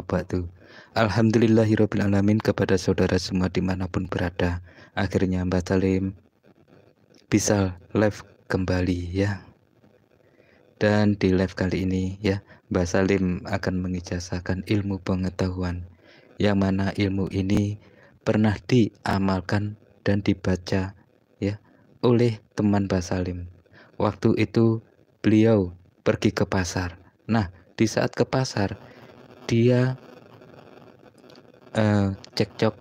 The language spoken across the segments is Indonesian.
ba'du. Alhamdulillahirabbil alamin, kepada saudara semua dimanapun berada. Akhirnya Mbak Salim bisa live kembali ya. Dan di live kali ini ya, Mbak Salim akan mengijazahkan ilmu pengetahuan, yang mana ilmu ini pernah diamalkan dan dibaca ya oleh teman Mbak Salim. Waktu itu beliau pergi ke pasar. Nah, di saat ke pasar dia cekcok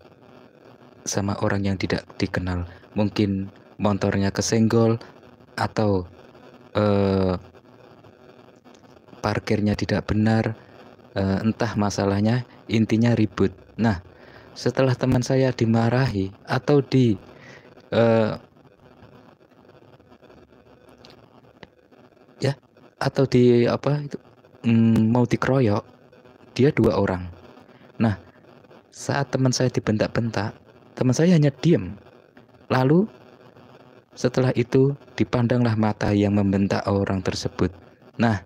sama orang yang tidak dikenal. Mungkin motornya kesenggol atau parkirnya tidak benar, entah masalahnya, intinya ribut. Nah, setelah teman saya dimarahi atau mau dikeroyok, dia 2 orang. Nah, saat teman saya dibentak-bentak, teman saya hanya diam. Lalu setelah itu dipandanglah mata yang membentak orang tersebut. Nah,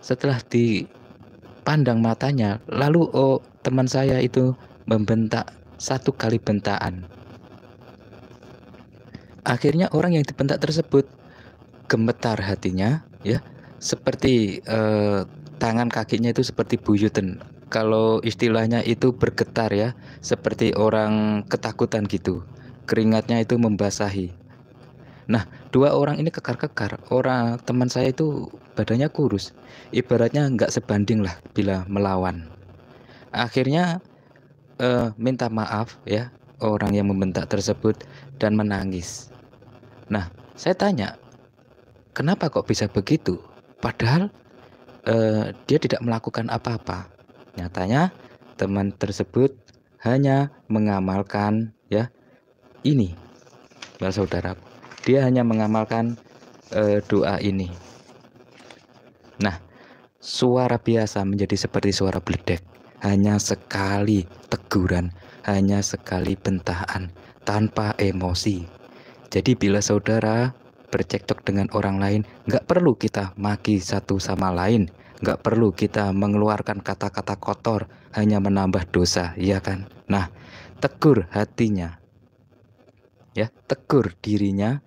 setelah dipandang matanya, lalu teman saya itu membentak 1 kali bentaan. Akhirnya orang yang dibentak tersebut gemetar hatinya ya, seperti tangan kakinya itu seperti buyuten. Kalau istilahnya itu bergetar ya, seperti orang ketakutan gitu. Keringatnya itu membasahi. Nah, 2 orang ini kekar-kekar. Orang teman saya itu badannya kurus, ibaratnya nggak sebanding lah bila melawan. Akhirnya minta maaf ya orang yang membentak tersebut dan menangis. Nah, saya tanya, kenapa kok bisa begitu? Padahal dia tidak melakukan apa-apa. Nyatanya teman tersebut hanya mengamalkan ya ini, saudaraku. Dia hanya mengamalkan doa ini. Nah, suara biasa menjadi seperti suara bledek. Hanya sekali teguran, hanya sekali bentahan, tanpa emosi. Jadi bila saudara bercekcok dengan orang lain, nggak perlu kita maki satu sama lain, nggak perlu kita mengeluarkan kata-kata kotor, hanya menambah dosa, iya kan? Nah, tegur hatinya, ya, tegur dirinya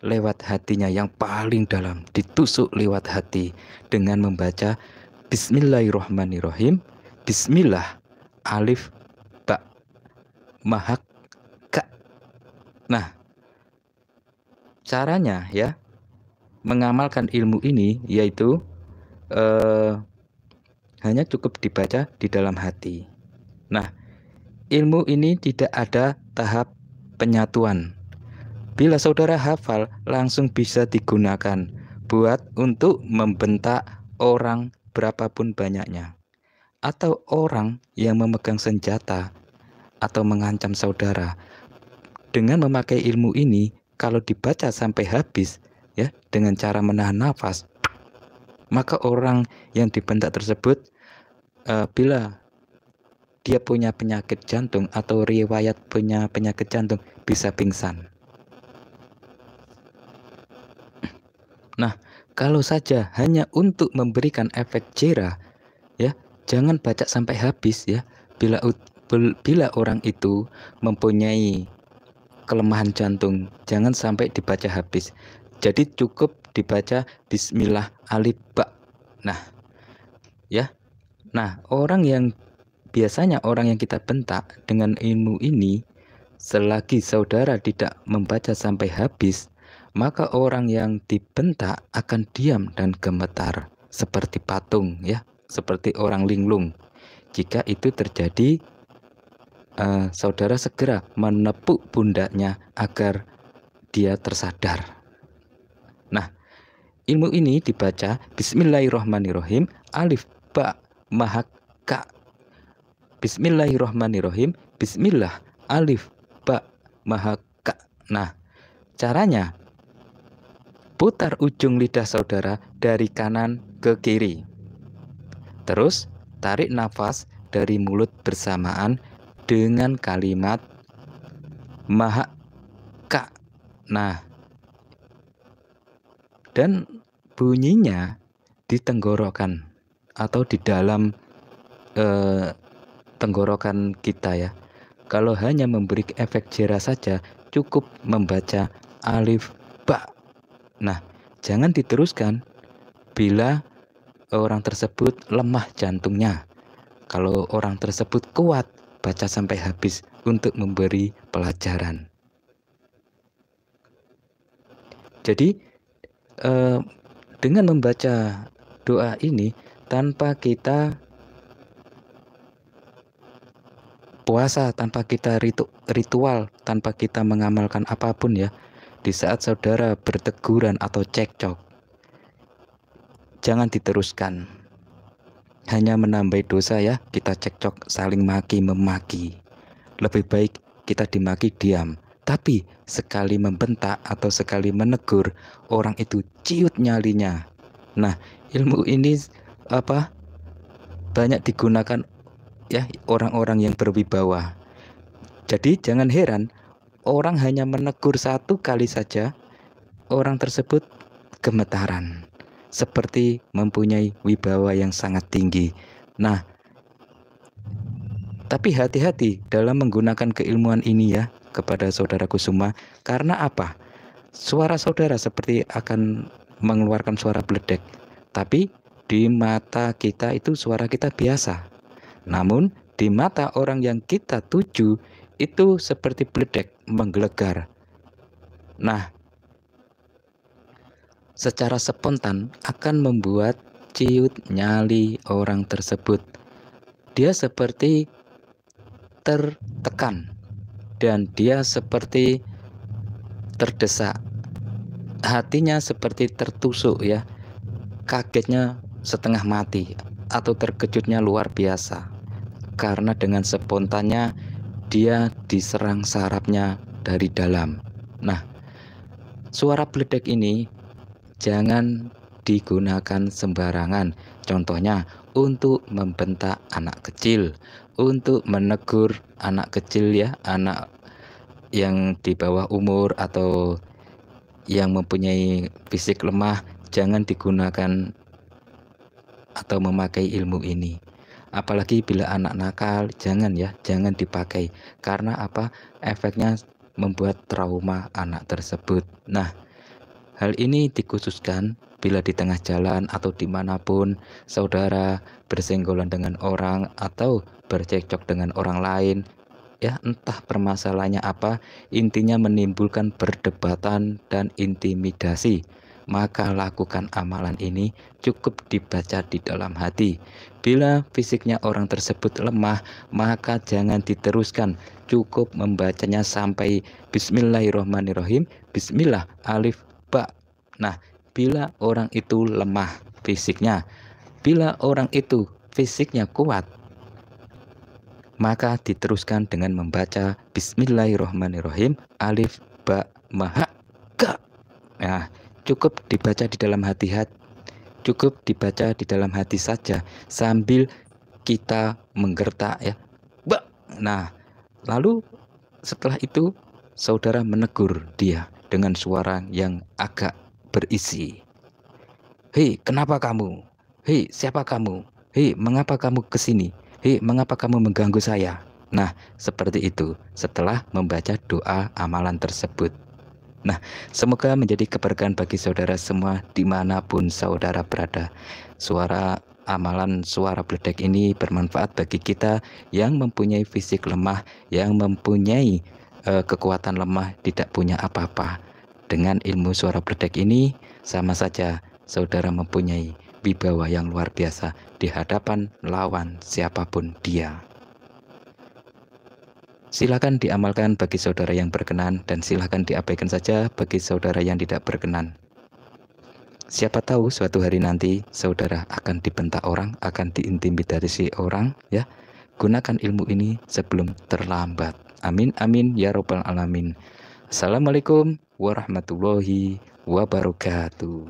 lewat hatinya yang paling dalam, ditusuk lewat hati dengan membaca Bismillahirrohmanirrohim, Bismillah, alif, ba, mahak, ka. Nah, caranya ya mengamalkan ilmu ini yaitu hanya cukup dibaca di dalam hati. Nah, ilmu ini tidak ada tahap penyatuan. Bila saudara hafal, langsung bisa digunakan buat untuk membentak orang berapapun banyaknya, atau orang yang memegang senjata atau mengancam saudara. Dengan memakai ilmu ini, kalau dibaca sampai habis ya dengan cara menahan nafas, maka orang yang dibentak tersebut bila dia punya penyakit jantung atau riwayat punya penyakit jantung, bisa pingsan. Nah, kalau saja hanya untuk memberikan efek jera ya, jangan baca sampai habis ya. Bila orang itu mempunyai kelemahan jantung, jangan sampai dibaca habis. Jadi cukup dibaca Bismillah alif ba. Nah, ya. Nah, biasanya orang yang kita bentak dengan ilmu ini, selagi saudara tidak membaca sampai habis, maka orang yang dibentak akan diam dan gemetar seperti patung ya, seperti orang linglung. Jika itu terjadi, saudara segera menepuk pundaknya agar dia tersadar. Nah, ilmu ini dibaca Bismillahirrohmanirrohim, alif ba mahak ka. Bismillahirrohmanirrohim, Bismillah, alif ba mahak ka. Nah, caranya putar ujung lidah saudara dari kanan ke kiri. Terus tarik nafas dari mulut bersamaan dengan kalimat mahak ka. Nah, dan bunyinya di tenggorokan atau di dalam eh, tenggorokan kita ya. Kalau hanya memberi efek jera saja, cukup membaca alif ba. Nah, jangan diteruskan bila orang tersebut lemah jantungnya. Kalau orang tersebut kuat, baca sampai habis untuk memberi pelajaran. Jadi dengan membaca doa ini tanpa kita puasa, tanpa kita ritual, tanpa kita mengamalkan apapun ya, di saat saudara berteguran atau cekcok, jangan diteruskan. Hanya menambah dosa ya, kita cekcok saling maki memaki. Lebih baik kita dimaki diam. Tapi sekali membentak atau sekali menegur, orang itu ciut nyalinya. Nah, ilmu ini banyak digunakan ya orang-orang yang berwibawa. Jadi jangan heran orang hanya menegur satu kali saja, orang tersebut gemetaran, seperti mempunyai wibawa yang sangat tinggi. Nah, tapi hati-hati dalam menggunakan keilmuan ini ya kepada saudaraku semua. Karena apa? Suara saudara seperti akan mengeluarkan suara bledek, tapi di mata kita itu suara kita biasa. Namun di mata orang yang kita tuju itu seperti bledek menggelegar. Nah, secara spontan akan membuat ciut nyali orang tersebut. Dia seperti tertekan dan dia seperti terdesak. Hatinya seperti tertusuk ya. Kagetnya setengah mati atau terkejutnya luar biasa. Karena dengan spontannya dia diserang sarafnya dari dalam. Nah, suara bledek ini jangan digunakan sembarangan. Contohnya untuk membentak anak kecil, untuk menegur anak kecil ya, anak yang di bawah umur atau yang mempunyai fisik lemah, jangan digunakan atau memakai ilmu ini. Apalagi bila anak nakal, jangan ya, jangan dipakai. Karena apa? Efeknya membuat trauma anak tersebut. Nah, hal ini dikhususkan bila di tengah jalan atau dimanapun saudara bersenggolan dengan orang atau bercekcok dengan orang lain. Ya, entah permasalahannya apa, intinya menimbulkan perdebatan dan intimidasi. Maka lakukan amalan ini, cukup dibaca di dalam hati. Bila fisiknya orang tersebut lemah, maka jangan diteruskan, cukup membacanya sampai Bismillahirrohmanirrohim, Bismillah alif ba. Nah, bila orang itu lemah fisiknya, bila orang itu fisiknya kuat, maka diteruskan dengan membaca Bismillahirrohmanirrohim alif ba maha ga. Nah, cukup dibaca di dalam hati, cukup dibaca di dalam hati saja sambil kita menggertak ya, ba. Nah, lalu setelah itu saudara menegur dia dengan suara yang agak berisi. Hei, kenapa kamu? Hei, siapa kamu? Hei, mengapa kamu kesini? Hei, mengapa kamu mengganggu saya? Nah, seperti itu setelah membaca doa amalan tersebut. Nah, semoga menjadi keberkahan bagi saudara semua dimanapun saudara berada. Suara amalan suara bledek ini bermanfaat bagi kita yang mempunyai fisik lemah, yang mempunyai kekuatan lemah, tidak punya apa-apa. Dengan ilmu suara bledek ini, sama saja saudara mempunyai wibawa yang luar biasa di hadapan lawan siapapun dia. Silakan diamalkan bagi saudara yang berkenan dan silakan diabaikan saja bagi saudara yang tidak berkenan. Siapa tahu suatu hari nanti saudara akan dibentak orang, akan diintimidasi orang ya. Gunakan ilmu ini sebelum terlambat. Amin amin ya robbal alamin. Assalamualaikum warahmatullahi wabarakatuh.